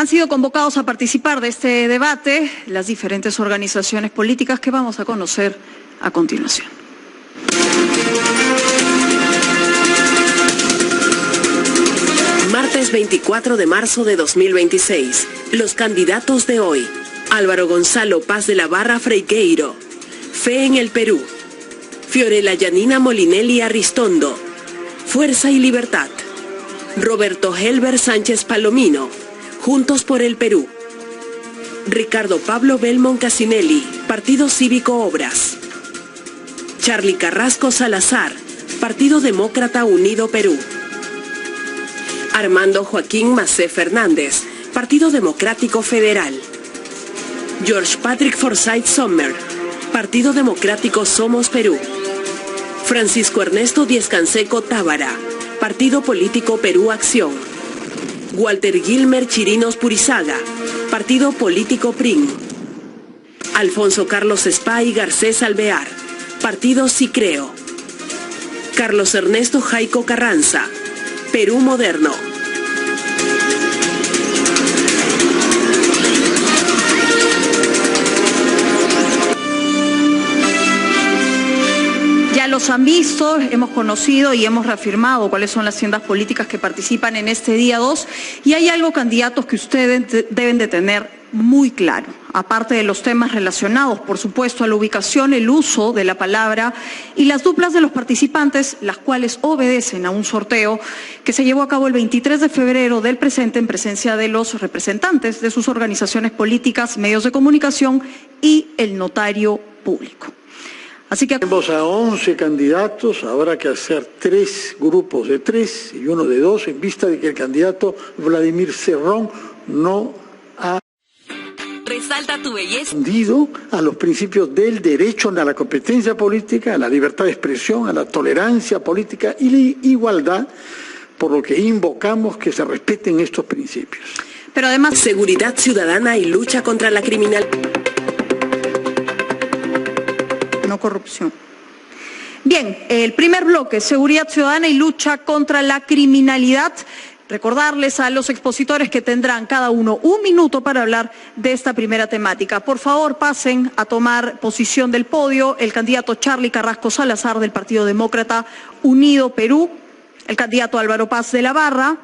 Han sido convocados a participar de este debate las diferentes organizaciones políticas que vamos a conocer a continuación. Martes 24 de marzo de 2026. Los candidatos de hoy: Álvaro Gonzalo Paz de la Barra Freigueiro, Fe en el Perú; Fiorella Yanina Molinelli Arristondo, Fuerza y Libertad; Roberto Helber Sánchez Palomino, Juntos por el Perú; Ricardo Pablo Belmont Casinelli, Partido Cívico Obras; Charly Carrasco Salazar, Partido Demócrata Unido Perú; Armando Joaquín Macé Fernández, Partido Democrático Federal; George Patrick Forsyth Sommer, Partido Democrático Somos Perú; Francisco Ernesto Diez-Canseco Tábara, Partido Político Perú Acción; Walter Gilmer Chirinos Purizaga, Partido Político PRIN; Alfonso Carlos Spay Garcés Alvear, Partido Cicreo; Carlos Ernesto Jaico Carranza, Perú Moderno. Ya los han visto, hemos conocido y hemos reafirmado cuáles son las tiendas políticas que participan en este día 2, y hay algo, candidatos, que ustedes deben de tener muy claro, aparte de los temas relacionados, por supuesto, a la ubicación, el uso de la palabra y las duplas de los participantes, las cuales obedecen a un sorteo que se llevó a cabo el 23 de febrero del presente en presencia de los representantes de sus organizaciones políticas, medios de comunicación y el notario público. Así que tenemos a 11 candidatos, habrá que hacer 3 grupos de 3 y uno de 2, en vista de que el candidato Vladimir Cerrón no ha Resalta tu belleza. atendido a los principios del derecho a la competencia política, a la libertad de expresión, a la tolerancia política y la igualdad, por lo que invocamos que se respeten estos principios. pero además, Seguridad ciudadana y lucha contra la criminalidad. no corrupción. Bien, el primer bloque, seguridad ciudadana y lucha contra la criminalidad. Recordarles a los expositores que tendrán cada uno 1 minuto para hablar de esta primera temática. Por favor, pasen a tomar posición del podio el candidato Charly Carrasco Salazar del Partido Demócrata Unido Perú, el candidato Álvaro Paz de la Barra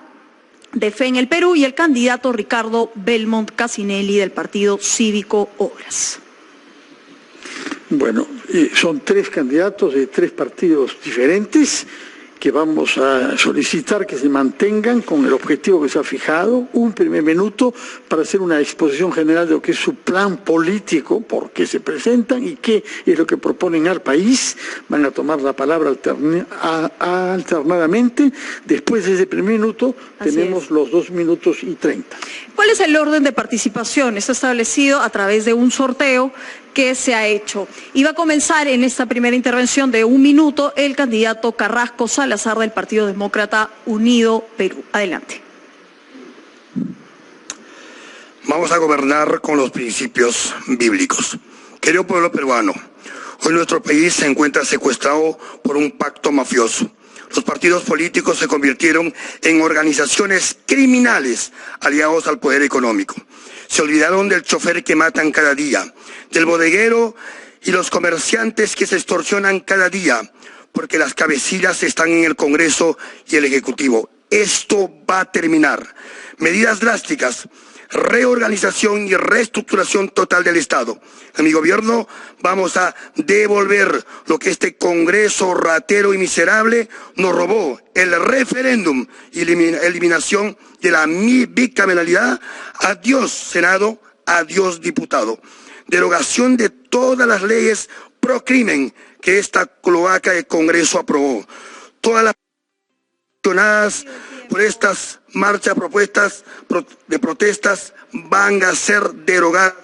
de Fe en el Perú y el candidato Ricardo Belmont Casinelli del Partido Cívico Obras. Bueno, son 3 candidatos de 3 partidos diferentes que vamos a solicitar que se mantengan con el objetivo que se ha fijado, un primer minuto para hacer una exposición general de lo que es su plan político, por qué se presentan y qué es lo que proponen al país. Van a tomar la palabra alternadamente. Después de ese primer minuto tenemos los 2 minutos y 30. ¿Cuál es el orden de participación? Está establecido a través de un sorteo que se ha hecho. Y va a comenzar en esta primera intervención de 1 minuto el candidato Carrasco Salazar del Partido Demócrata Unido Perú. Adelante. Vamos a gobernar con los principios bíblicos. Querido pueblo peruano, hoy nuestro país se encuentra secuestrado por un pacto mafioso. Los partidos políticos se convirtieron en organizaciones criminales aliados al poder económico. Se olvidaron del chofer que matan cada día, del bodeguero y los comerciantes que se extorsionan cada día, porque las cabecillas están en el Congreso y el Ejecutivo. Esto va a terminar. Medidas drásticas, reorganización y reestructuración total del Estado. En mi gobierno vamos a devolver lo que este Congreso ratero y miserable nos robó: el referéndum y eliminación de la bicameralidad. Adiós Senado, adiós diputado. Derogación de todas las leyes pro crimen que esta cloaca de Congreso aprobó. Todas las por estas marchas, propuestas de protestas van a ser derogadas.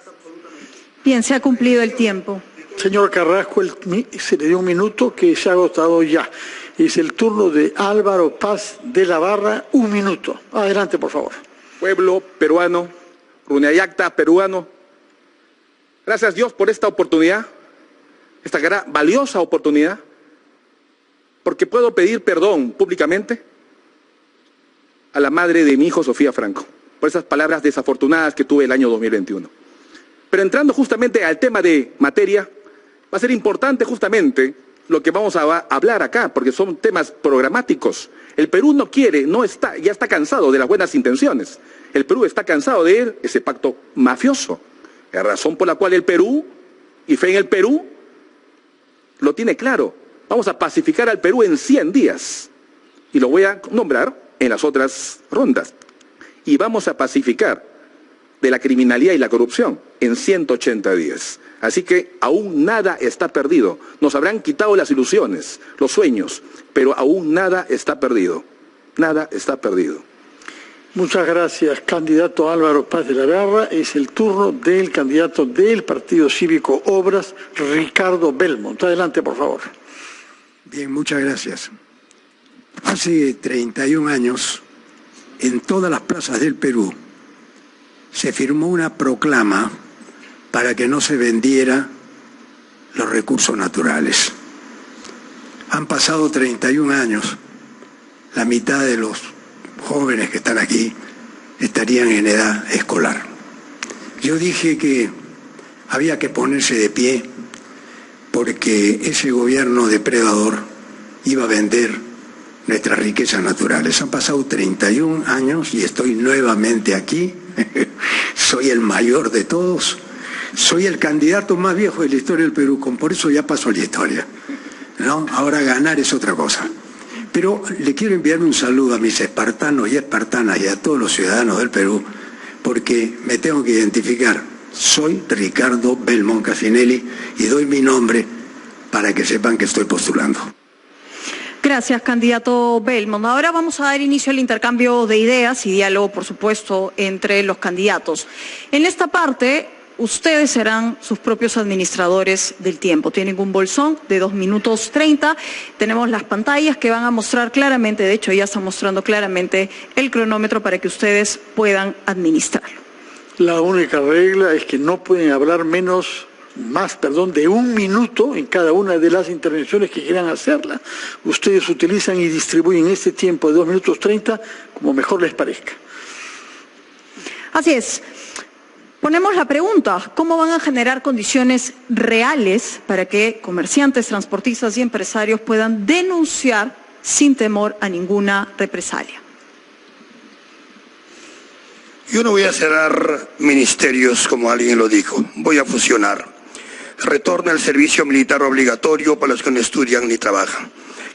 Bien, se ha cumplido el tiempo. Señor Carrasco, se le dio 1 minuto que se ha agotado ya. Es el turno de Álvaro Paz de la Barra, 1 minuto. Adelante, por favor. Pueblo peruano, Runayacta peruano, gracias Dios por esta oportunidad, esta valiosa oportunidad, porque puedo pedir perdón públicamente a la madre de mi hijo Sofía Franco. por esas palabras desafortunadas que tuve el año 2021. Pero entrando justamente al tema de materia, va a ser importante justamente lo que vamos a hablar acá, porque son temas programáticos. El Perú no quiere, ya está cansado de las buenas intenciones. El Perú está cansado de ese pacto mafioso. La razón por la cual el Perú, y Fe en el Perú, lo tiene claro. Vamos a pacificar al Perú en 100 días. Y lo voy a nombrar en las otras rondas. Y vamos a pacificar de la criminalidad y la corrupción en 180 días. Así que aún nada está perdido. Nos habrán quitado las ilusiones, los sueños, pero aún nada está perdido. Nada está perdido. Muchas gracias, candidato Álvaro Paz de la Barra. Es el turno del candidato del Partido Cívico Obras, Ricardo Belmont. Adelante, por favor. Bien, muchas gracias. Hace 31 años, en todas las plazas del Perú, se firmó una proclama para que no se vendiera los recursos naturales. Han pasado 31 años, la mitad de los jóvenes que están aquí estarían en edad escolar. Yo dije que había que ponerse de pie porque ese gobierno depredador iba a vender nuestras riquezas naturales. Han pasado 31 años y estoy nuevamente aquí. Soy el mayor de todos. Soy el candidato más viejo de la historia del Perú, por eso ya pasó la historia, ¿no? Ahora ganar es otra cosa. Pero le quiero enviar un saludo a mis espartanos y espartanas y a todos los ciudadanos del Perú, porque me tengo que identificar. Soy Ricardo Belmont Casinelli y doy mi nombre para que sepan que estoy postulando. Gracias, candidato Belmont. Ahora vamos a dar inicio al intercambio de ideas y diálogo, por supuesto, entre los candidatos. En esta parte, ustedes serán sus propios administradores del tiempo. Tienen un bolsón de 2 minutos 30. Tenemos las pantallas que van a mostrar claramente, de hecho ya está mostrando claramente el cronómetro para que ustedes puedan administrarlo. La única regla es que no pueden hablar más de 1 minuto en cada una de las intervenciones que quieran hacerla. Ustedes utilizan y distribuyen este tiempo de 2 minutos 30 como mejor les parezca. Así es. Ponemos la pregunta, ¿cómo van a generar condiciones reales para que comerciantes, transportistas y empresarios puedan denunciar sin temor a ninguna represalia? Yo no voy a cerrar ministerios, como alguien lo dijo, voy a fusionar. Retorna el servicio militar obligatorio para los que no estudian ni trabajan.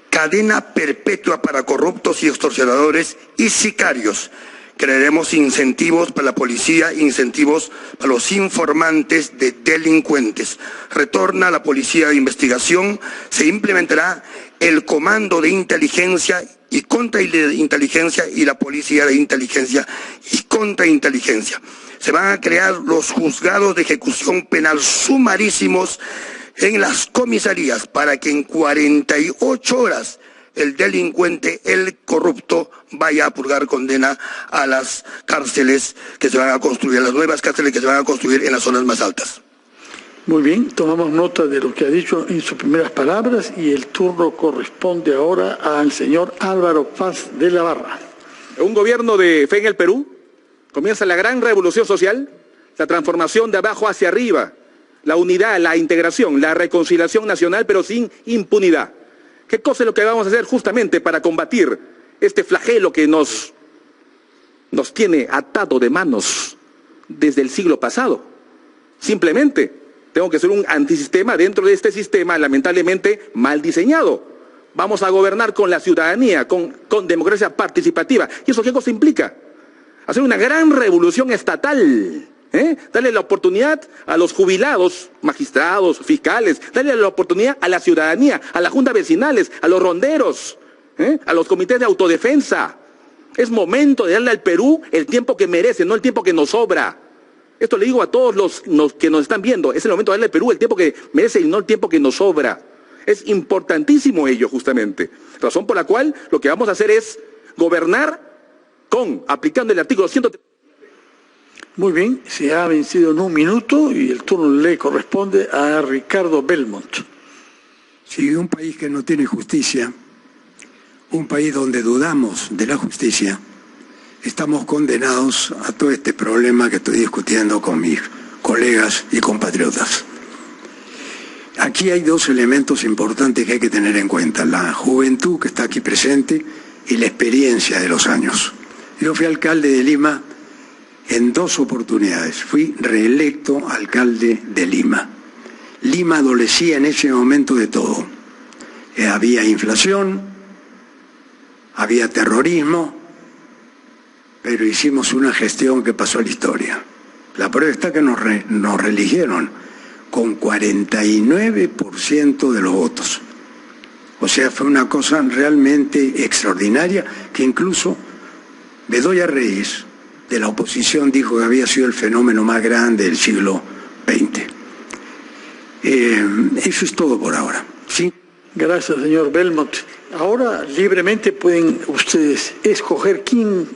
Cadena perpetua para corruptos y extorsionadores y sicarios. Crearemos incentivos para la policía, incentivos para los informantes de delincuentes. Retorna la policía de investigación, se implementará el comando de inteligencia y contrainteligencia y la policía de inteligencia y contrainteligencia. Se van a crear los juzgados de ejecución penal sumarísimos en las comisarías para que en 48 horas el delincuente, el corrupto, vaya a purgar condena a las cárceles que se van a construir, a las nuevas cárceles que se van a construir en las zonas más altas. Muy bien, tomamos nota de lo que ha dicho en sus primeras palabras y el turno corresponde ahora al señor Álvaro Paz de la Barra. Un gobierno de Fe en el Perú, comienza la gran revolución social, la transformación de abajo hacia arriba, la unidad, la integración, la reconciliación nacional, pero sin impunidad. ¿Qué cosa es lo que vamos a hacer justamente para combatir este flagelo que nos tiene atado de manos desde el siglo pasado? Simplemente tengo que ser un antisistema dentro de este sistema lamentablemente mal diseñado. Vamos a gobernar con la ciudadanía, con democracia participativa. ¿Y eso qué cosa implica? Hacer una gran revolución estatal. Darle la oportunidad a los jubilados, magistrados, fiscales, darle la oportunidad a la ciudadanía, a las juntas vecinales, a los ronderos, a los comités de autodefensa. Es momento de darle al Perú el tiempo que merece, no el tiempo que nos sobra. Esto le digo a todos los que nos están viendo, es el momento de darle al Perú el tiempo que merece y no el tiempo que nos sobra. Es importantísimo ello justamente, razón por la cual lo que vamos a hacer es gobernar aplicando el artículo 130. Muy bien, se ha vencido en 1 minuto y el turno le corresponde a Ricardo Belmont. Si un país que no tiene justicia, un país donde dudamos de la justicia, estamos condenados a todo este problema que estoy discutiendo con mis colegas y compatriotas. Aquí hay dos elementos importantes que hay que tener en cuenta: la juventud que está aquí presente y la experiencia de los años. Yo fui alcalde de Lima en 2 oportunidades. Fui reelecto alcalde de Lima. Lima adolecía en ese momento de todo. Había inflación, había terrorismo, pero hicimos una gestión que pasó a la historia. La prueba está que nos reeligieron con 49% de los votos. O sea, fue una cosa realmente extraordinaria que incluso Bedoya Reyes, de la oposición, dijo que había sido el fenómeno más grande del siglo XX. Eso es todo por ahora. ¿Sí? Gracias, señor Belmont. Ahora libremente pueden ustedes escoger quién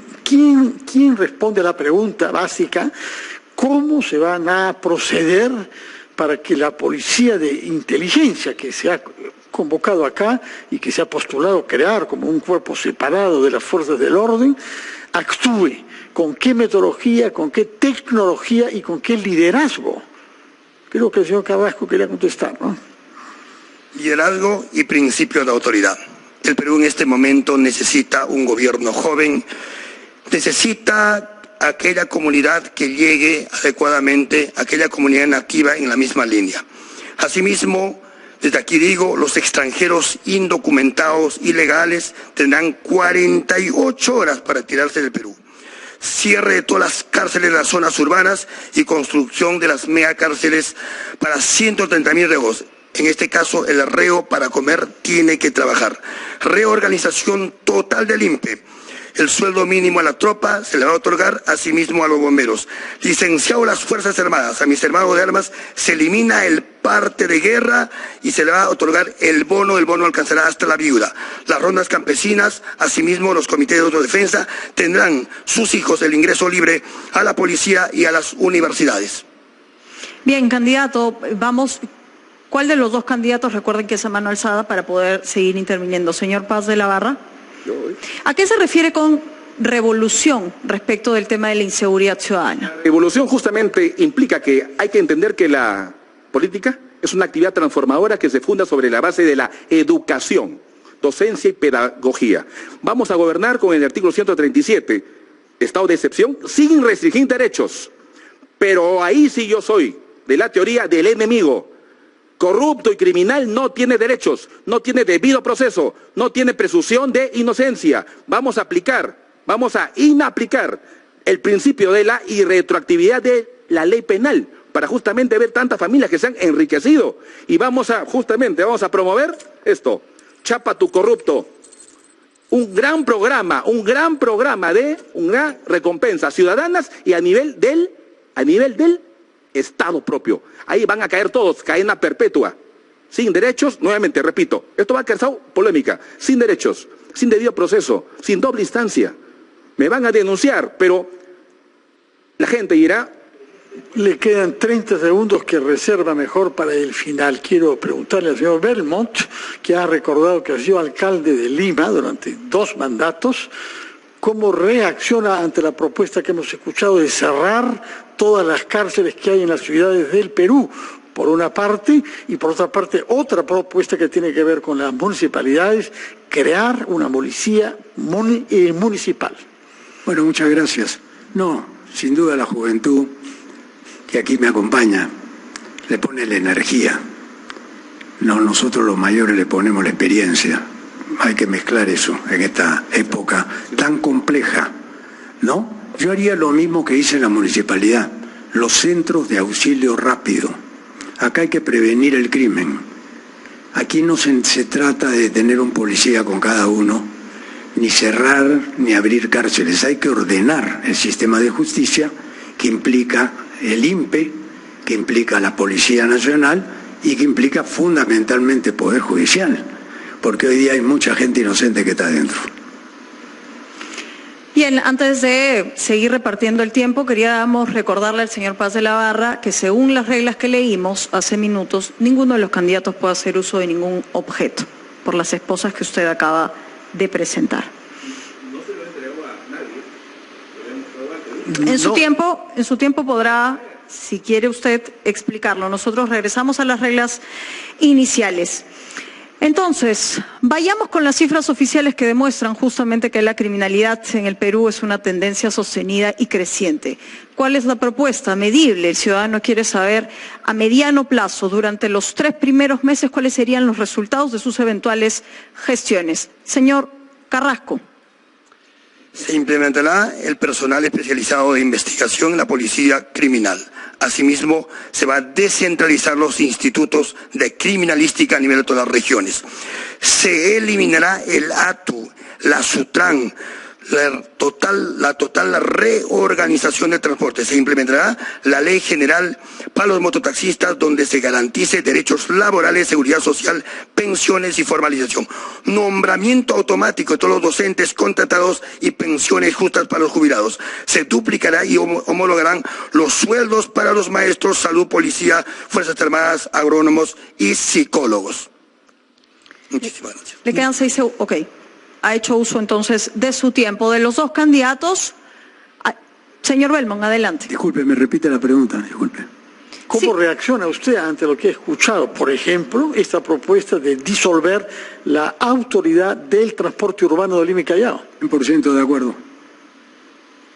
responde a la pregunta básica: ¿cómo se van a proceder para que la policía de inteligencia que se ha convocado acá y que se ha postulado crear como un cuerpo separado de las fuerzas del orden actúe? ¿Con qué metodología, con qué tecnología y con qué liderazgo? Creo que el señor Carrasco quería contestar, ¿no? Liderazgo y principio de autoridad. El Perú en este momento necesita un gobierno joven, necesita aquella comunidad que llegue adecuadamente, aquella comunidad nativa en la misma línea. Asimismo, desde aquí digo, los extranjeros indocumentados, ilegales, tendrán 48 horas para retirarse del Perú. Cierre de todas las cárceles de las zonas urbanas y construcción de las megacárceles para 130.000 reos. En este caso, el reo para comer tiene que trabajar. Reorganización total del INPE. El sueldo mínimo a la tropa se le va a otorgar, asimismo a los bomberos. Licenciado las Fuerzas Armadas, a mis hermanos de armas, se elimina el parte de guerra y se le va a otorgar el bono alcanzará hasta la viuda. Las rondas campesinas, asimismo los comités de autodefensa, tendrán sus hijos el ingreso libre a la policía y a las universidades. Bien, candidato, vamos. ¿Cuál de los dos candidatos, recuerden que es a mano alzada para poder seguir interviniendo? Señor Paz de la Barra. ¿A qué se refiere con revolución respecto del tema de la inseguridad ciudadana? Revolución justamente implica que hay que entender que la política es una actividad transformadora que se funda sobre la base de la educación, docencia y pedagogía. Vamos a gobernar con el artículo 137, estado de excepción, sin restringir derechos. Pero ahí sí yo soy de la teoría del enemigo. Corrupto y criminal no tiene derechos, no tiene debido proceso, no tiene presunción de inocencia. Vamos a inaplicar el principio de la irretroactividad de la ley penal para justamente ver tantas familias que se han enriquecido. Y vamos a promover esto, chapa tu corrupto. Un gran programa de una recompensa ciudadanas y a nivel del Estado propio. Ahí van a caer todos, cadena perpetua, sin derechos, nuevamente repito, esto va a causar polémica, sin derechos, sin debido proceso, sin doble instancia. Me van a denunciar, pero la gente dirá. Le quedan 30 segundos que reserva mejor para el final. Quiero preguntarle al señor Belmont, que ha recordado que ha sido alcalde de Lima durante 2 mandatos, ¿cómo reacciona ante la propuesta que hemos escuchado de cerrar todas las cárceles que hay en las ciudades del Perú, por una parte, y por otra parte otra propuesta que tiene que ver con las municipalidades, crear una policía municipal? Bueno, muchas gracias. No, sin duda la juventud que aquí me acompaña le pone la energía. No, nosotros los mayores le ponemos la experiencia. Hay que mezclar eso en esta época tan compleja, ¿no? Yo haría lo mismo que hice en la municipalidad, los centros de auxilio rápido. Acá hay que prevenir el crimen. Aquí no se trata de tener un policía con cada uno, ni cerrar, ni abrir cárceles. Hay que ordenar el sistema de justicia que implica el INPE, que implica la Policía Nacional y que implica fundamentalmente Poder Judicial, porque hoy día hay mucha gente inocente que está dentro. Bien, antes de seguir repartiendo el tiempo, queríamos recordarle al señor Paz de la Barra que según las reglas que leímos hace minutos, ninguno de los candidatos puede hacer uso de ningún objeto por las esposas que usted acaba de presentar. No se lo entregó a nadie. En su tiempo podrá, si quiere usted, explicarlo. Nosotros regresamos a las reglas iniciales. Entonces, vayamos con las cifras oficiales que demuestran justamente que la criminalidad en el Perú es una tendencia sostenida y creciente. ¿Cuál es la propuesta? Medible. El ciudadano quiere saber a mediano plazo, durante los 3 primeros meses, cuáles serían los resultados de sus eventuales gestiones. Señor Carrasco. Se implementará el personal especializado de investigación en la policía criminal. Asimismo, se va a descentralizar los institutos de criminalística a nivel de todas las regiones. Se eliminará el ATU, la SUTRAN, la total reorganización del transporte. Se implementará la Ley General para los mototaxistas, donde se garantice derechos laborales, seguridad social, pensiones y formalización. Nombramiento automático de todos los docentes contratados y pensiones justas para los jubilados. Se duplicará y homologarán los sueldos para los maestros, salud, policía, fuerzas armadas, agrónomos y psicólogos. Muchísimas gracias. Le quedan 6 segundos. Ok. Ha hecho uso entonces de su tiempo. De los dos candidatos, señor Belmont, adelante. Disculpe, me repite la pregunta, disculpe. ¿Cómo reacciona usted ante lo que ha escuchado? Por ejemplo, esta propuesta de disolver la autoridad del transporte urbano de Lima y Callao. 100% de acuerdo.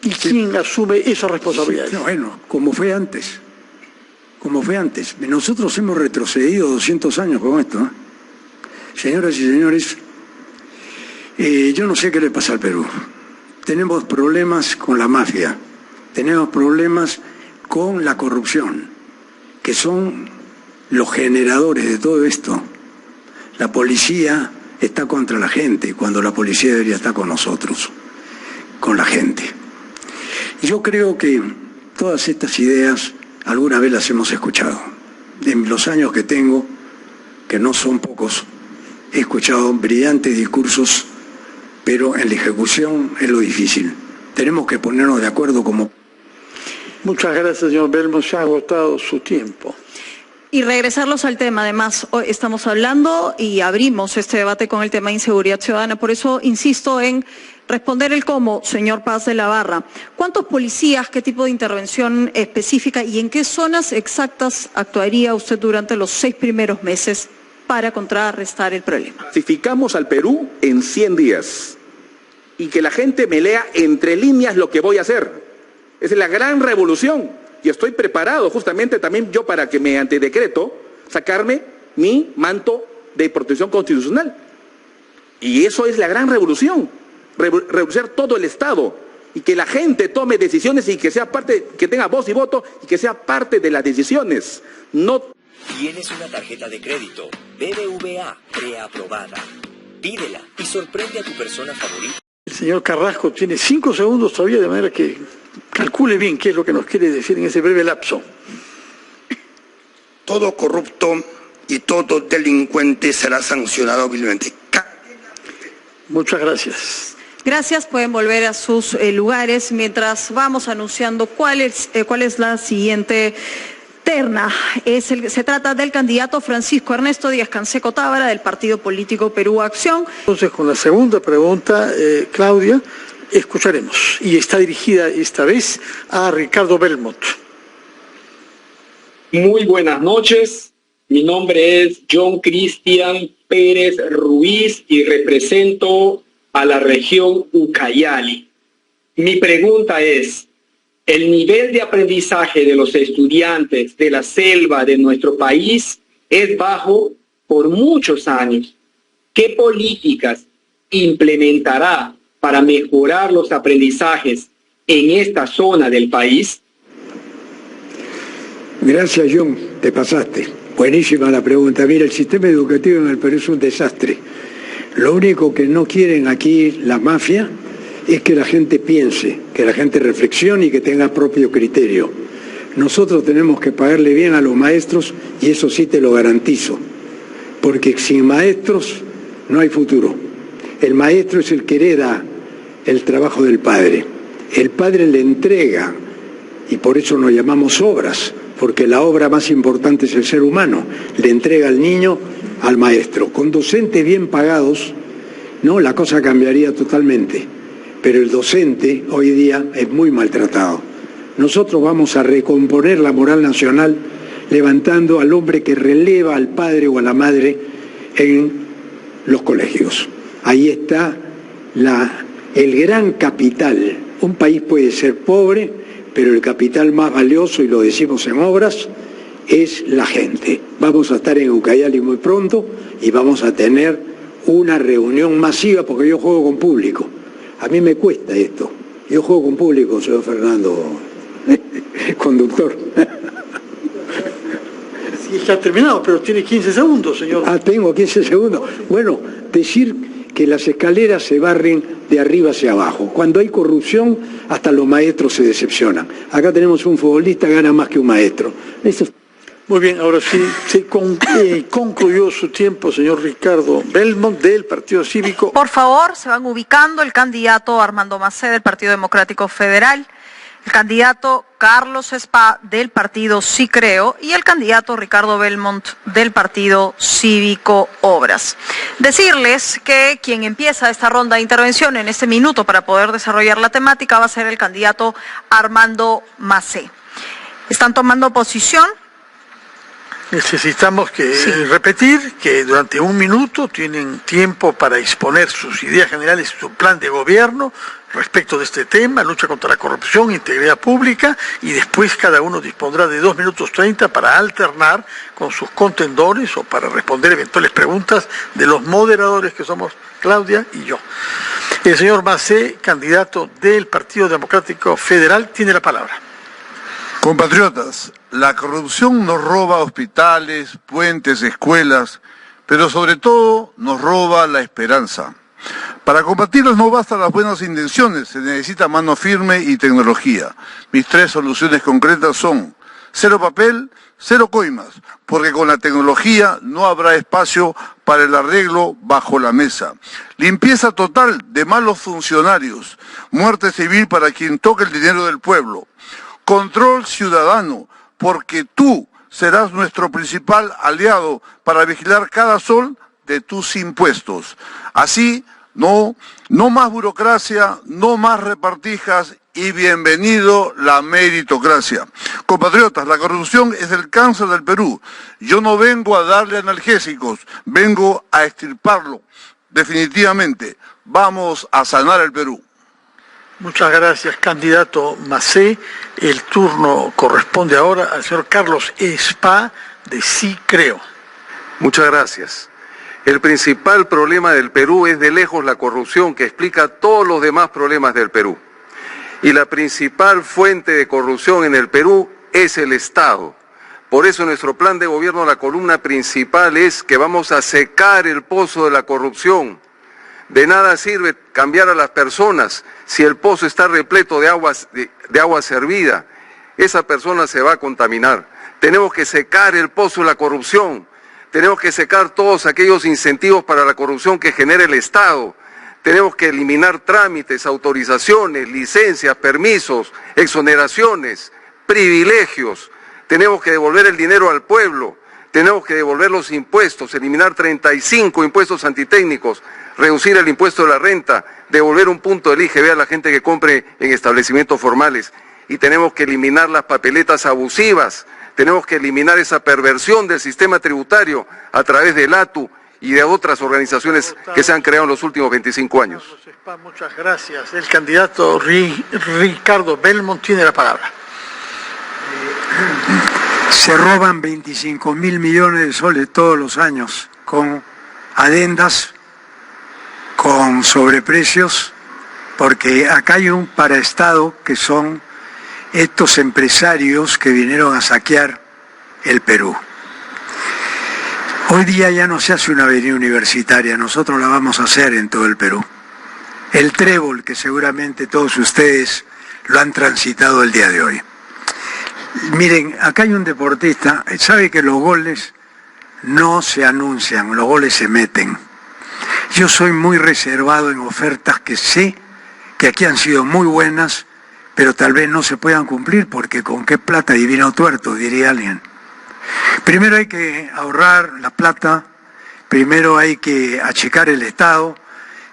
¿Y quién asume esa responsabilidad? Bueno, como fue antes. Nosotros hemos retrocedido 200 años con esto, ¿eh? Señoras y señores, yo no sé qué le pasa al Perú. Tenemos problemas con la mafia, tenemos problemas con la corrupción, que son los generadores de todo esto. La policía está contra la gente, cuando la policía debería estar con nosotros, con la gente. Yo creo que todas estas ideas alguna vez las hemos escuchado. En los años que tengo, que no son pocos, he escuchado brillantes discursos, pero en la ejecución es lo difícil. Tenemos que ponernos de acuerdo como... Muchas gracias, señor Belmont. Se ha agotado su tiempo. Y regresarlos al tema. Además, hoy estamos hablando y abrimos este debate con el tema de inseguridad ciudadana. Por eso insisto en responder el cómo, señor Paz de la Barra. ¿Cuántos policías, qué tipo de intervención específica y en qué zonas exactas actuaría usted durante los 6 primeros meses para contrarrestar el problema? Pacificamos al Perú en 100 días y que la gente me lea entre líneas lo que voy a hacer. Esa es la gran revolución y estoy preparado justamente también yo para que mediante decreto sacarme mi manto de protección constitucional. Y eso es la gran revolución, revolucionar todo el Estado y que la gente tome decisiones y que sea parte, que tenga voz y voto y que sea parte de las decisiones. No. Tienes una tarjeta de crédito BBVA preaprobada. Pídela y sorprende a tu persona favorita. El señor Carrasco tiene 5 segundos todavía, de manera que calcule bien qué es lo que nos quiere decir en ese breve lapso. Todo corrupto y todo delincuente será sancionado vilmente. Muchas gracias. Gracias, pueden volver a sus lugares mientras vamos anunciando cuál es la siguiente terna. Se trata del candidato Francisco Ernesto Díaz-Canseco Tábara del partido político Perú Acción. Entonces, con la segunda pregunta, Claudia, escucharemos. Y está dirigida esta vez a Ricardo Belmont. Muy buenas noches. Mi nombre es John Cristian Pérez Ruiz y represento a la región Ucayali. Mi pregunta es, el nivel de aprendizaje de los estudiantes de la selva de nuestro país es bajo por muchos años. ¿Qué políticas implementará para mejorar los aprendizajes en esta zona del país? Gracias, John, te pasaste. Buenísima la pregunta. Mira, el sistema educativo en el Perú es un desastre. Lo único que no quieren aquí la mafia es que la gente piense, que la gente reflexione y que tenga propio criterio. Nosotros tenemos que pagarle bien a los maestros y eso sí te lo garantizo, porque sin maestros no hay futuro. El maestro es el que hereda el trabajo del padre. El padre le entrega, y por eso nos llamamos obras, porque la obra más importante es el ser humano. Le entrega al niño al maestro. Con docentes bien pagados, no, la cosa cambiaría totalmente. pero el docente hoy día es muy maltratado. Nosotros vamos a recomponer la moral nacional levantando al hombre que releva al padre o a la madre en los colegios. Ahí está el gran capital. Un país puede ser pobre, pero el capital más valioso, y lo decimos en obras, es la gente. Vamos a estar en Ucayali muy pronto y vamos a tener una reunión masiva, porque yo juego con público. A mí me cuesta esto. Yo juego con público, señor Fernando, conductor. Sí, está terminado, pero tiene 15 segundos, señor. Ah, tengo 15 segundos. Bueno, decir que las escaleras se barren de arriba hacia abajo. Cuando hay corrupción, hasta los maestros se decepcionan. Acá tenemos un futbolista que gana más que un maestro. Eso... Muy bien, ahora sí, concluyó su tiempo, señor Ricardo Belmont, del Partido Cívico. Por favor, se van ubicando el candidato Armando Macé, del Partido Democrático Federal, el candidato Carlos Spa, del Partido Sí Creo, y el candidato Ricardo Belmont, del Partido Cívico Obras. Decirles que quien empieza esta ronda de intervención en este minuto para poder desarrollar la temática va a ser el candidato Armando Macé. Están tomando posición. Necesitamos repetir que durante 1 minuto tienen tiempo para exponer sus ideas generales, su plan de gobierno respecto de este tema, lucha contra la corrupción, integridad pública, y después cada uno dispondrá de 2 minutos 30 para alternar con sus contendores o para responder eventuales preguntas de los moderadores que somos Claudia y yo. El señor Macé, candidato del Partido Democrático Federal, tiene la palabra. Compatriotas, la corrupción nos roba hospitales, puentes, escuelas, pero sobre todo nos roba la esperanza. Para combatirlos no bastan las buenas intenciones, se necesita mano firme y tecnología. Mis 3 soluciones concretas son: 0 papel, 0 coimas, porque con la tecnología no habrá espacio para el arreglo bajo la mesa. Limpieza total de malos funcionarios, muerte civil para quien toque el dinero del pueblo. Control ciudadano, porque tú serás nuestro principal aliado para vigilar cada sol de tus impuestos. Así, no más burocracia, no más repartijas y bienvenido la meritocracia. Compatriotas, la corrupción es el cáncer del Perú. Yo no vengo a darle analgésicos, vengo a extirparlo. Definitivamente, vamos a sanar el Perú. Muchas gracias, candidato Macé. El turno corresponde ahora al señor Carlos Spa, de Sí Creo. Muchas gracias. El principal problema del Perú es de lejos la corrupción, que explica todos los demás problemas del Perú. Y la principal fuente de corrupción en el Perú es el Estado. Por eso en nuestro plan de gobierno la columna principal es que vamos a secar el pozo de la corrupción. De nada sirve cambiar a las personas si el pozo está repleto de agua servida. Esa persona se va a contaminar. Tenemos que secar el pozo de la corrupción. Tenemos que secar todos aquellos incentivos para la corrupción que genera el Estado. Tenemos que eliminar trámites, autorizaciones, licencias, permisos, exoneraciones, privilegios. Tenemos que devolver el dinero al pueblo. Tenemos que devolver los impuestos, eliminar 35 impuestos antitécnicos, reducir el impuesto de la renta, devolver un punto del IGB a la gente que compre en establecimientos formales. Y tenemos que eliminar las papeletas abusivas, tenemos que eliminar esa perversión del sistema tributario a través del ATU y de otras organizaciones que se han creado en los últimos 25 años. Muchas gracias. El candidato Ricardo Belmont tiene la palabra. Se roban 25.000 millones de soles todos los años con adendas, con sobreprecios, porque acá hay un paraestado que son estos empresarios que vinieron a saquear el Perú. Hoy día ya no se hace una avenida universitaria, nosotros la vamos a hacer en todo el Perú. El Trébol, que seguramente todos ustedes lo han transitado el día de hoy. Miren, acá hay un deportista, sabe que los goles no se anuncian, los goles se meten. Yo soy muy reservado en ofertas que sé que aquí han sido muy buenas, pero tal vez no se puedan cumplir porque con qué plata divino tuerto, diría alguien. Primero hay que ahorrar la plata, primero hay que achicar el Estado,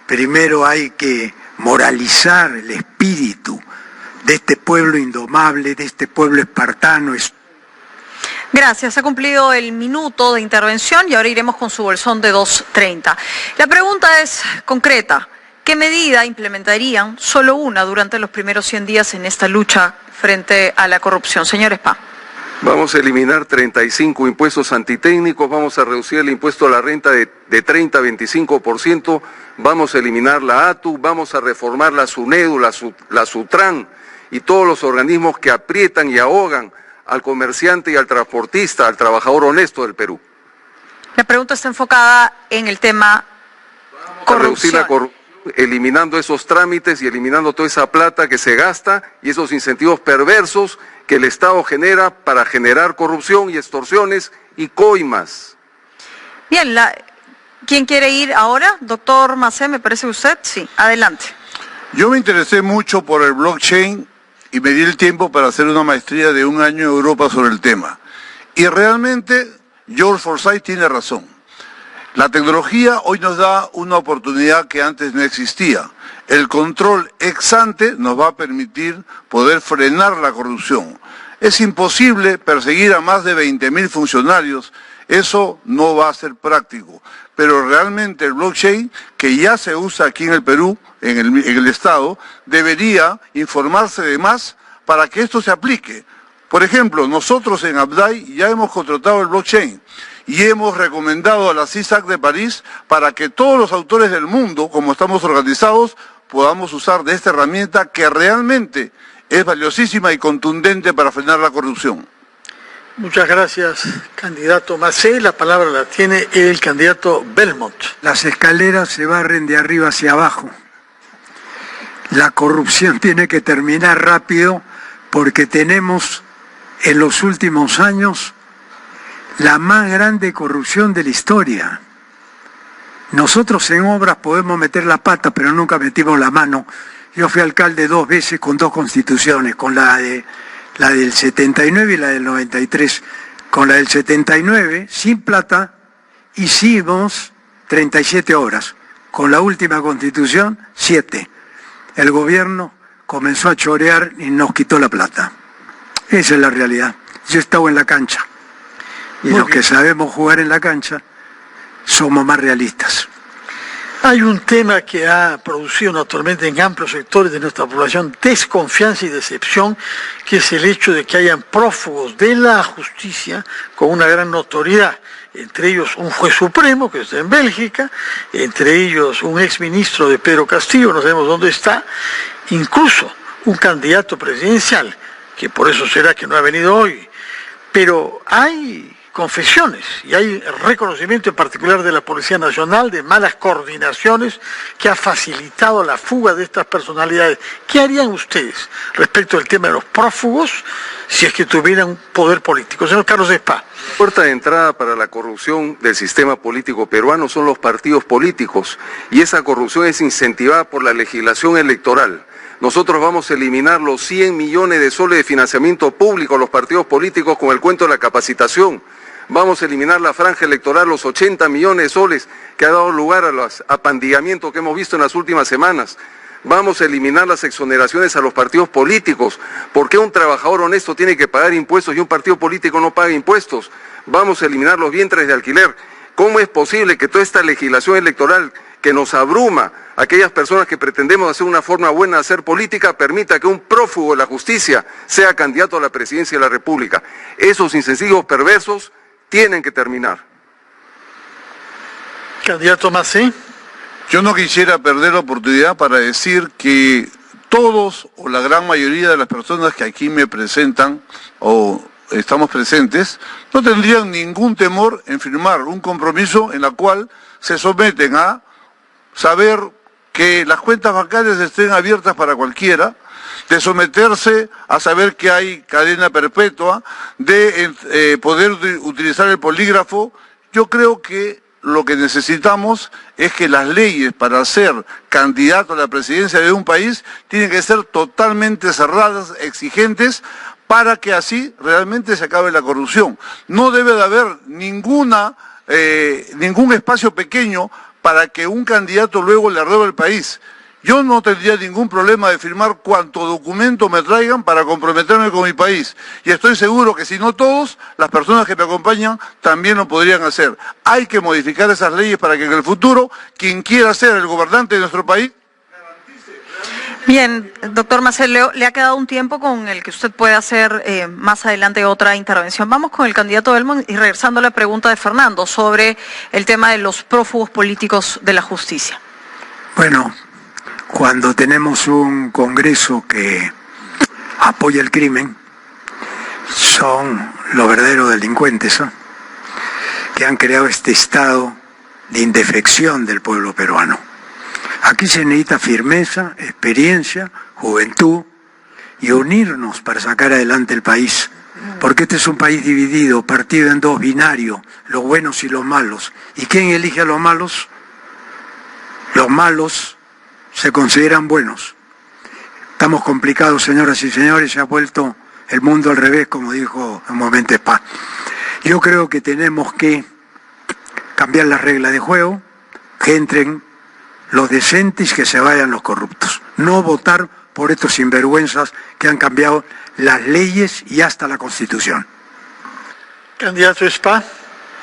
primero hay que moralizar el espíritu de este pueblo indomable, de este pueblo espartano. Gracias, ha cumplido el minuto de intervención y ahora iremos con su bolsón de 2.30. La pregunta es concreta. ¿Qué medida implementarían, solo una, durante los primeros 100 días en esta lucha frente a la corrupción? Señor Spa. Vamos a eliminar 35 impuestos antitécnicos, vamos a reducir el impuesto a la renta de 30 a 25%, vamos a eliminar la ATU, vamos a reformar la SUNEDU, la SUTRAN y todos los organismos que aprietan y ahogan al comerciante y al transportista, al trabajador honesto del Perú. La pregunta está enfocada en el tema corrupción. Reducir la corrupción, eliminando esos trámites y eliminando toda esa plata que se gasta y esos incentivos perversos que el Estado genera para generar corrupción y extorsiones y coimas. Bien, ¿quién quiere ir ahora? Doctor Macé, me parece usted. Sí, adelante. Yo me interesé mucho por el blockchain y me di el tiempo para hacer una maestría de 1 año en Europa sobre el tema. Y realmente George Forsyth tiene razón. La tecnología hoy nos da una oportunidad que antes no existía. El control ex ante nos va a permitir poder frenar la corrupción. Es imposible perseguir a más de 20.000 funcionarios, eso no va a ser práctico. Pero realmente el blockchain, que ya se usa aquí en el Perú, en el Estado, debería informarse de más para que esto se aplique. Por ejemplo, nosotros en Abdai ya hemos contratado el blockchain y hemos recomendado a la CISAC de París para que todos los autores del mundo, como estamos organizados, podamos usar de esta herramienta que realmente es valiosísima y contundente para frenar la corrupción. Muchas gracias, candidato Macé. La palabra la tiene el candidato Belmont. Las escaleras se barren de arriba hacia abajo. La corrupción tiene que terminar rápido porque tenemos en los últimos años la más grande corrupción de la historia. Nosotros en obras podemos meter la pata, pero nunca metimos la mano. Yo fui alcalde 2 veces con 2 constituciones, con la del 79 y la del 93. Con la del 79, sin plata, hicimos 37 obras. Con la última constitución, 7. El gobierno comenzó a chorear y nos quitó la plata. Esa es la realidad. Yo he estado en la cancha. Y los que sabemos jugar en la cancha somos más realistas. Hay un tema que ha producido naturalmente en amplios sectores de nuestra población desconfianza y decepción, que es el hecho de que hayan prófugos de la justicia con una gran notoriedad. Entre ellos un juez supremo que está en Bélgica, entre ellos un exministro de Pedro Castillo, no sabemos dónde está, incluso un candidato presidencial, que por eso será que no ha venido hoy. Pero hay confesiones y hay reconocimiento en particular de la Policía Nacional de malas coordinaciones que ha facilitado la fuga de estas personalidades. ¿Qué harían ustedes respecto al tema de los prófugos si es que tuvieran poder político? Señor Carlos Spa. La puerta de entrada para la corrupción del sistema político peruano son los partidos políticos y esa corrupción es incentivada por la legislación electoral. Nosotros vamos a eliminar los 100 millones de soles de financiamiento público a los partidos políticos con el cuento de la capacitación. Vamos a eliminar la franja electoral, los 80 millones de soles que ha dado lugar a los apandillamientos que hemos visto en las últimas semanas. Vamos a eliminar las exoneraciones a los partidos políticos. ¿Por qué un trabajador honesto tiene que pagar impuestos y un partido político no paga impuestos? Vamos a eliminar los vientres de alquiler. ¿Cómo es posible que toda esta legislación electoral que nos abruma a aquellas personas que pretendemos hacer una forma buena de hacer política permita que un prófugo de la justicia sea candidato a la presidencia de la República? Esos incentivos perversos tienen que terminar. Candidato Macé. Yo no quisiera perder la oportunidad para decir que todos o la gran mayoría de las personas que aquí me presentan o estamos presentes no tendrían ningún temor en firmar un compromiso en la cual se someten a saber que las cuentas bancarias estén abiertas para cualquiera, de someterse a saber que hay cadena perpetua, de poder utilizar el polígrafo. Yo creo que lo que necesitamos es que las leyes para ser candidato a la presidencia de un país tienen que ser totalmente cerradas, exigentes, para que así realmente se acabe la corrupción. No debe de haber ningún espacio pequeño para que un candidato luego le robe el país. Yo no tendría ningún problema de firmar cuanto documento me traigan para comprometerme con mi país. Y estoy seguro que si no todos, las personas que me acompañan también lo podrían hacer. Hay que modificar esas leyes para que en el futuro, quien quiera ser el gobernante de nuestro país... Bien, doctor Maceo, le ha quedado un tiempo con el que usted puede hacer más adelante otra intervención. Vamos con el candidato Belmont y regresando a la pregunta de Fernando sobre el tema de los prófugos políticos de la justicia. Bueno, cuando tenemos un Congreso que apoya el crimen, son los verdaderos delincuentes, ¿eh?, que han creado este estado de indefección del pueblo peruano. Aquí se necesita firmeza, experiencia, juventud y unirnos para sacar adelante el país. Porque este es un país dividido, partido en dos, binario, los buenos y los malos. ¿Y quién elige a los malos? Los malos se consideran buenos. Estamos complicados, señoras y señores, se ha vuelto el mundo al revés, como dijo un momento Spa. Yo creo que tenemos que cambiar las reglas de juego, que entren los decentes y que se vayan los corruptos. No votar por estos sinvergüenzas que han cambiado las leyes y hasta la Constitución. Candidato Spa.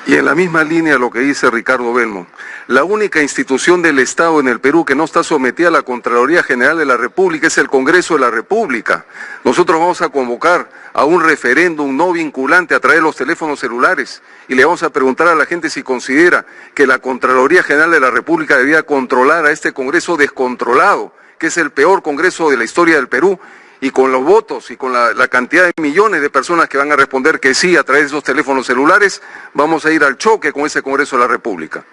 Y en la misma línea lo que dice Ricardo Belmont, la única institución del Estado en el Perú que no está sometida a la Contraloría General de la República es el Congreso de la República. Nosotros vamos a convocar a un referéndum no vinculante a través de los teléfonos celulares y le vamos a preguntar a la gente si considera que la Contraloría General de la República debía controlar a este Congreso descontrolado, que es el peor Congreso de la historia del Perú, y con los votos y con la cantidad de millones de personas que van a responder que sí a través de esos teléfonos celulares, vamos a ir al choque con ese Congreso de la República.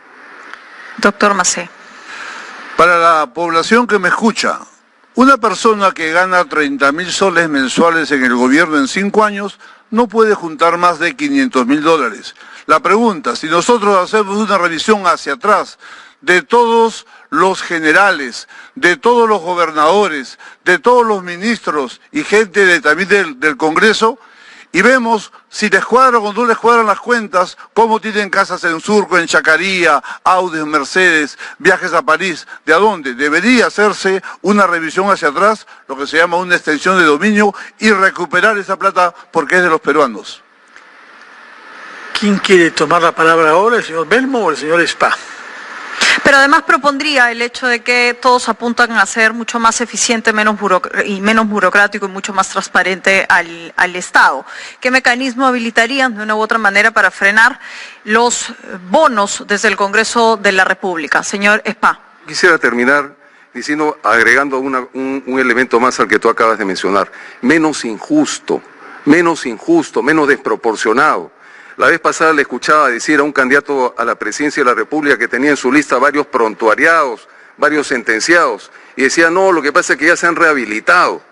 Doctor Maceo. Para la población que me escucha, una persona que gana 30.000 soles mensuales en el gobierno en 5 años no puede juntar más de 500.000 dólares. La pregunta, si nosotros hacemos una revisión hacia atrás de todos los generales, de todos los gobernadores, de todos los ministros y gente también del Congreso, y vemos si les cuadran o no les cuadran las cuentas, cómo tienen casas en Surco, en Chacaría, Audi, Mercedes, viajes a París, ¿de a dónde? Debería hacerse una revisión hacia atrás, lo que se llama una extensión de dominio, y recuperar esa plata porque es de los peruanos. ¿Quién quiere tomar la palabra ahora, el señor Belmont o el señor Spa? Pero además propondría el hecho de que todos apuntan a ser mucho más eficiente, menos burocrático y mucho más transparente al Estado. ¿Qué mecanismo habilitarían de una u otra manera para frenar los bonos desde el Congreso de la República? Señor Spa. Quisiera terminar agregando un elemento más al que tú acabas de mencionar. Menos injusto, menos desproporcionado. La vez pasada le escuchaba decir a un candidato a la presidencia de la República que tenía en su lista varios prontuariados, varios sentenciados, y decía, no, lo que pasa es que ya se han rehabilitado.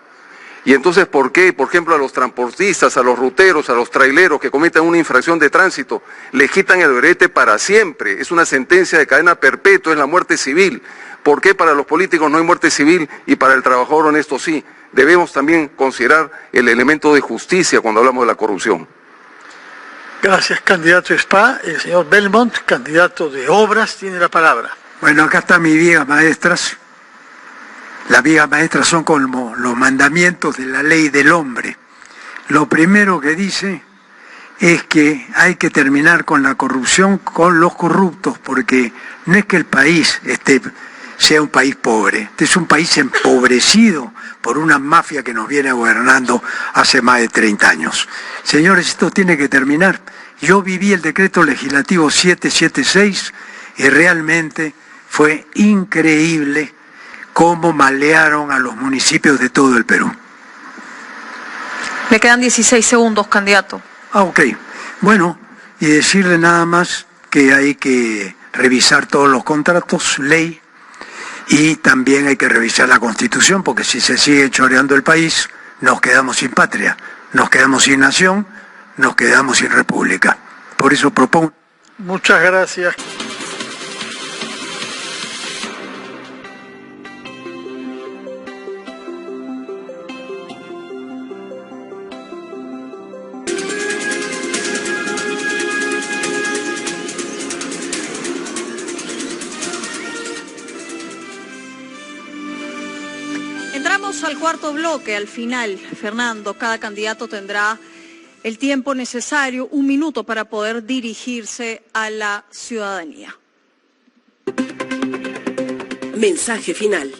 Y entonces, ¿por qué? Por ejemplo, a los transportistas, a los ruteros, a los traileros que cometen una infracción de tránsito, les quitan el brete para siempre. Es una sentencia de cadena perpetua, es la muerte civil. ¿Por qué para los políticos no hay muerte civil y para el trabajador honesto sí? Debemos también considerar el elemento de justicia cuando hablamos de la corrupción. Gracias, candidato Spa. El señor Belmont, candidato de Obras, tiene la palabra. Bueno, acá están mis vigas maestras. Las vigas maestras son como los mandamientos de la ley del hombre. Lo primero que dice es que hay que terminar con la corrupción, con los corruptos, porque no es que el país sea un país pobre, este es un país empobrecido por una mafia que nos viene gobernando hace más de 30 años. Señores, esto tiene que terminar. Yo viví el decreto legislativo 776 y realmente fue increíble cómo malearon a los municipios de todo el Perú. Le quedan 16 segundos, candidato. Ok. Bueno, y decirle nada más que hay que revisar todos los contratos, ley, y también hay que revisar la Constitución, porque si se sigue choreando el país, nos quedamos sin patria, nos quedamos sin nación, nos quedamos sin república. Por eso propongo... Muchas gracias. al cuarto bloque. Al final, Fernando, cada candidato tendrá el tiempo necesario, 1 minuto, para poder dirigirse a la ciudadanía. Mensaje final.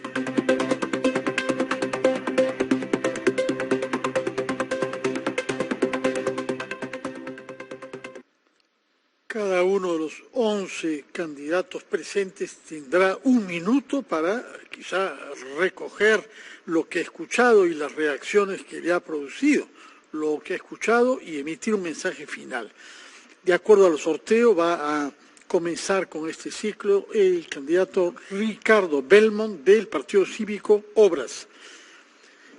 Cada uno de los 11 candidatos presentes tendrá 1 minuto para quizá recoger lo que ha escuchado y las reacciones que le ha producido lo que ha escuchado y emitir un mensaje final. De acuerdo al sorteo va a comenzar con este ciclo el candidato Ricardo Belmont del Partido Cívico Obras.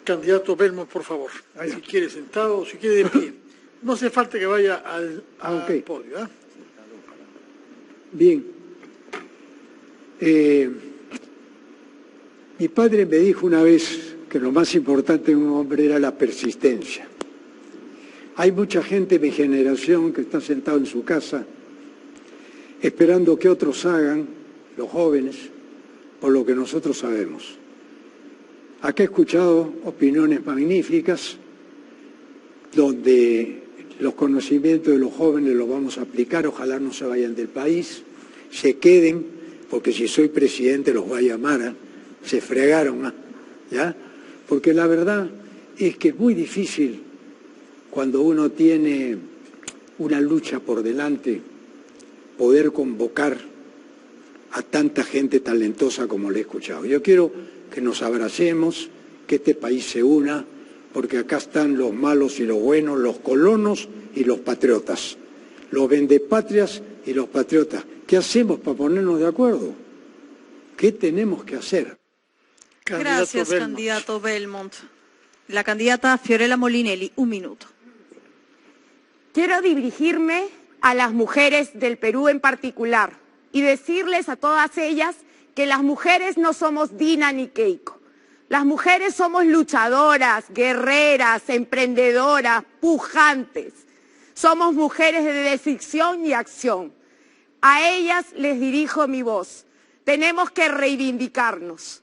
Candidato Belmont, por favor, si quiere sentado o si quiere de pie. No hace falta que vaya al podio, ¿eh? Bien. Mi padre me dijo una vez que lo más importante en un hombre era la persistencia. Hay mucha gente de mi generación que está sentado en su casa esperando que otros hagan, los jóvenes, por lo que nosotros sabemos. Aquí he escuchado opiniones magníficas donde los conocimientos de los jóvenes los vamos a aplicar, ojalá no se vayan del país, se queden, porque si soy presidente los voy a llamar, se fregaron, ¿ya? Porque la verdad es que es muy difícil cuando uno tiene una lucha por delante poder convocar a tanta gente talentosa como le he escuchado. Yo quiero que nos abracemos, que este país se una, porque acá están los malos y los buenos, los colonos y los patriotas, los vendepatrias y los patriotas. ¿Qué hacemos para ponernos de acuerdo? ¿Qué tenemos que hacer? Gracias, candidato Belmont. La candidata Fiorella Molinelli, 1 minuto. Quiero dirigirme a las mujeres del Perú en particular y decirles a todas ellas que las mujeres no somos Dina ni Keiko. Las mujeres somos luchadoras, guerreras, emprendedoras, pujantes. Somos mujeres de decisión y acción. A ellas les dirijo mi voz. Tenemos que reivindicarnos.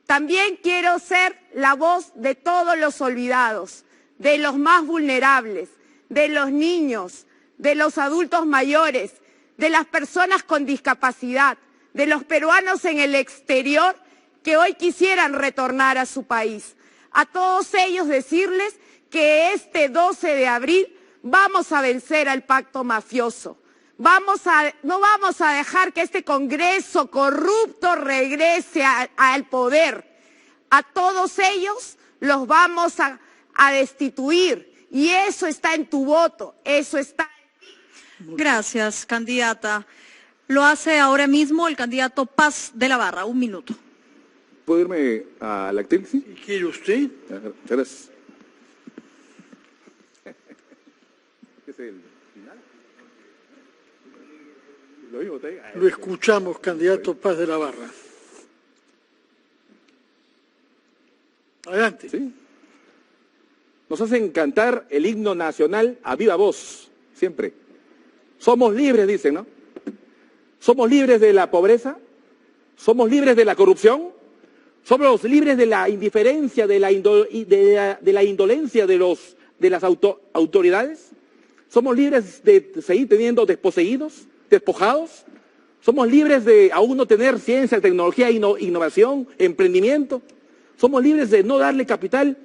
También quiero ser la voz de todos los olvidados, de los más vulnerables, de los niños, de los adultos mayores, de las personas con discapacidad, de los peruanos en el exterior que hoy quisieran retornar a su país. A todos ellos decirles que este 12 de abril vamos a vencer al pacto mafioso. No vamos a dejar que este Congreso corrupto regrese al poder. A todos ellos los vamos a destituir y eso está en tu voto, eso está. Gracias, candidata. Lo hace ahora mismo el candidato Paz de la Barra, 1 minuto. ¿Puedo irme a la actriz? ¿Sí? ¿Quiere usted? Gracias. ¿Qué es el final? Lo escuchamos, candidato Paz de la Barra. Adelante. ¿Sí? Nos hacen cantar el himno nacional a viva voz, siempre. Somos libres, dicen, ¿no? Somos libres de la pobreza, somos libres de la corrupción, somos libres de la indiferencia, de la indolencia de las autoridades, somos libres de seguir teniendo desposeídos, despojados, somos libres de aún no tener ciencia, tecnología, innovación, emprendimiento, somos libres de no darle capital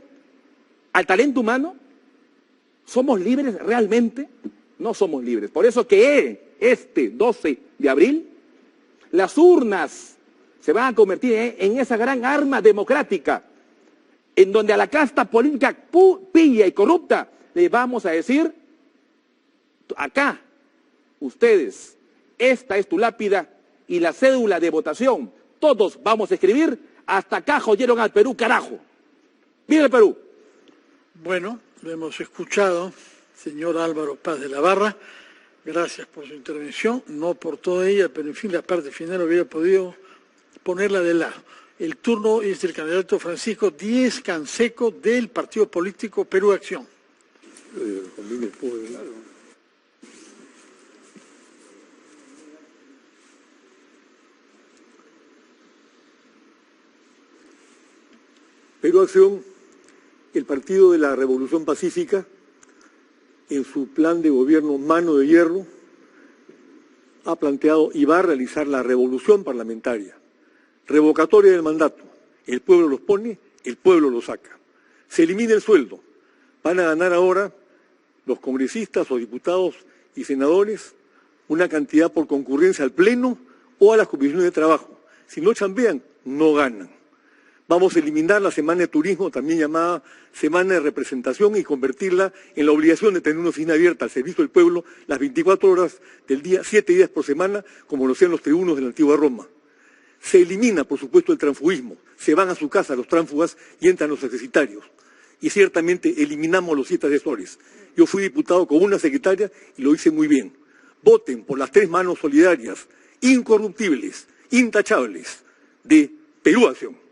al talento humano, somos libres realmente. No somos libres. Por eso que este 12 de abril, las urnas se van a convertir en esa gran arma democrática, en donde a la casta política pilla y corrupta le vamos a decir, acá, ustedes, esta es tu lápida y la cédula de votación. Todos vamos a escribir, hasta acá joyeron al Perú, carajo. ¡Viva el Perú! Bueno, lo hemos escuchado. Señor Álvaro Paz de la Barra, gracias por su intervención, no por toda ella, pero en fin, la parte final hubiera podido ponerla de lado. El turno es del candidato Francisco Díez Canseco del partido político Perú Acción. Perú Acción, el Partido de la Revolución Pacífica, en su plan de gobierno Mano de Hierro, ha planteado y va a realizar la revolución parlamentaria, revocatoria del mandato. El pueblo los pone, el pueblo los saca. Se elimina el sueldo. Van a ganar ahora los congresistas o diputados y senadores una cantidad por concurrencia al Pleno o a las comisiones de trabajo. Si no chambean, no ganan. Vamos a eliminar la semana de turismo, también llamada semana de representación, y convertirla en la obligación de tener una oficina abierta al servicio del pueblo las 24 horas del día, 7 días por semana, como lo hacían los tribunos de la antigua Roma. Se elimina, por supuesto, el transfugismo. Se van a su casa los tránsfugas y entran los necesitarios. Y ciertamente eliminamos los 7 asesores. Yo fui diputado con una secretaria y lo hice muy bien. Voten por las 3 manos solidarias, incorruptibles, intachables, de Perú Acción.